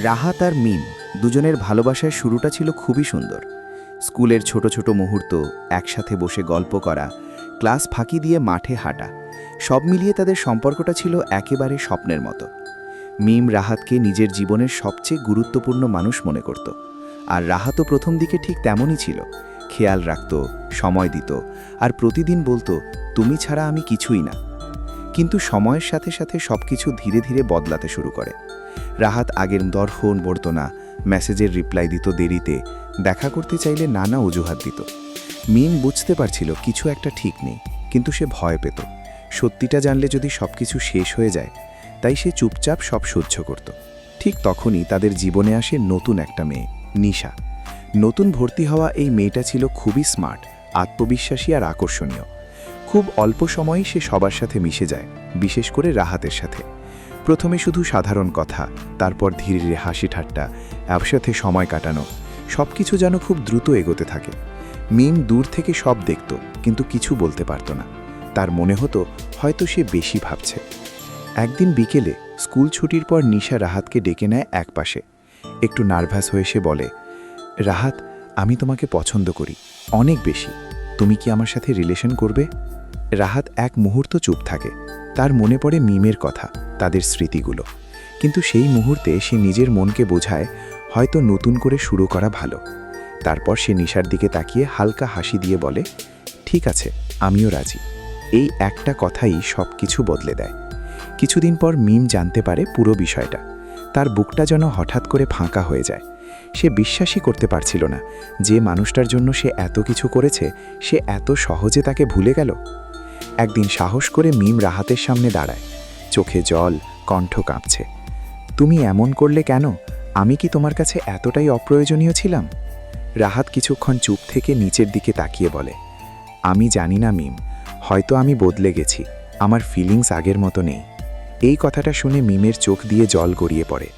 রাহাত আর মিম দুজনের ভালোবাসার শুরুটা ছিল খুবই সুন্দর। স্কুলের ছোট ছোট মুহূর্ত, একসাথে বসে গল্প করা, ক্লাস ফাঁকি দিয়ে মাঠে হাঁটা, সব মিলিয়ে তাদের সম্পর্কটা ছিল একেবারে স্বপ্নের মতো। মিম রাহাতকে নিজের জীবনের সবচেয়ে গুরুত্বপূর্ণ মানুষ মনে করত, আর রাহাতও প্রথম দিকে ঠিক তেমনই ছিল। খেয়াল রাখত, সময় দিত, আর প্রতিদিন বলতো, তুমি ছাড়া আমি কিছুই না। কিন্তু সময়ের সাথে সাথে সবকিছু ধীরে ধীরে বদলাতে শুরু করে। রাহাত আগের দরফোন বলতো না, মেসেজের রিপ্লাই দিত দেরিতে, দেখা করতে চাইলে নানা অজুহাত দিত। মিম বুঝতে পারছিল কিছু একটা ঠিক নেই, কিন্তু সে ভয় পেত। সত্যিটা জানলে যদি সবকিছু শেষ হয়ে যায়, তাই সে চুপচাপ সব সহ্য করত। ঠিক তখনই তাদের জীবনে আসে নতুন একটা মেয়ে, নিশা। নতুন ভর্তি হওয়া এই মেয়েটা ছিল খুবই স্মার্ট, আত্মবিশ্বাসী আর আকর্ষণীয়। খুব অল্প সময়েই সে সবার সাথে মিশে যায়, বিশেষ করে রাহাতের সাথে। প্রথমে শুধু সাধারণ কথা, তারপর ধীরে ধীরে হাসি ঠাট্টা, একসাথে সময় কাটানো, সব কিছু যেন খুব দ্রুত এগোতে থাকে। মিম দূর থেকে সব দেখত, কিন্তু কিছু বলতে পারত না। তার মনে হতো হয়তো সে বেশি ভাবছে। একদিন বিকেলে স্কুল ছুটির পর নিশা রাহাতকে ডেকে নেয় একপাশে। একটু নার্ভাস হয়ে সে বলে, রাহাত, আমি তোমাকে পছন্দ করি, অনেক বেশি। তুমি কি আমার সাথে রিলেশন করবে? রাহাত এক মুহূর্ত চুপ থাকে। তার মনে পড়ে মিমের কথা, তাদের স্মৃতিগুলো। কিন্তু সেই মুহূর্তে সে নিজের মনকে বোঝায় হয়তো নতুন করে শুরু করা ভালো। তারপর সে নিশার দিকে তাকিয়ে হালকা হাসি দিয়ে বলে, ঠিক আছে, আমিও রাজি। এই একটা কথাই সব কিছু বদলে দেয়। কিছুদিন পর মিম জানতে পারে পুরো বিষয়টা। তার বুকটা যেন হঠাৎ করে ফাঁকা হয়ে যায়। সে বিশ্বাসই করতে পারছিল না যে মানুষটার জন্য সে এত কিছু করেছে, সে এত সহজে তাকে ভুলে গেল। একদিন সাহস করে মিম রাহাতের সামনে দাঁড়ায়, চোখে জল, কণ্ঠ কাঁপছে। তুমি এমন করলে কেন? আমি কি তোমার কাছে এতটাই অপ্রয়োজনীয় ছিলাম? রাহাত কিছুক্ষণ চুপ থেকে নিচের দিকে তাকিয়ে বলে, আমি জানি না মিম, হয়তো আমি বদলে গেছি, আমার ফিলিংস আগের মতো নেই। এই কথাটা শুনে মিমের চোখ দিয়ে জল গড়িয়ে পড়ে,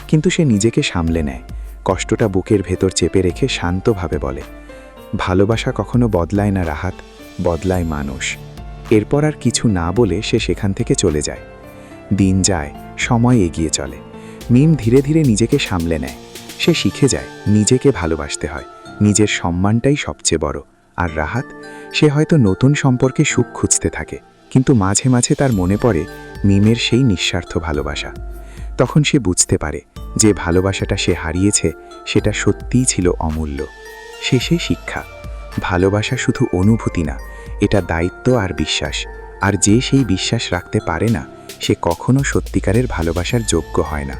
কিন্তু সে নিজেকে সামলে নেয়। কষ্টটা বুকের ভেতর চেপে রেখে শান্তভাবে বলে, ভালোবাসা কখনো বদলায় না রাহাত, বদলায় মানুষ। এরপর আর কিছু না বলে সে সেখান থেকে চলে যায়। দিন যায়, সময় এগিয়ে চলে। মিম ধীরে ধীরে নিজেকে সামলে নেয়। সে শিখে যায় নিজেকে ভালোবাসতে হয়, নিজের সম্মানটাই সবচেয়ে বড়। আর রাহাত, সে হয়তো নতুন সম্পর্কে সুখ খুঁজতে থাকে, কিন্তু মাঝে মাঝে তার মনে পড়ে মিমের সেই নিঃস্বার্থ ভালোবাসা। তখন সে বুঝতে পারে যে ভালোবাসাটা সে হারিয়েছে সেটা সত্যিই ছিল অমূল্য। শেষে শিক্ষা, ভালোবাসা শুধু অনুভূতি না, এটা দায়িত্ব আর বিশ্বাস। আর যে সেই বিশ্বাস রাখতে পারে না, সে কখনো সত্যিকারের ভালোবাসার যোগ্য হয় না।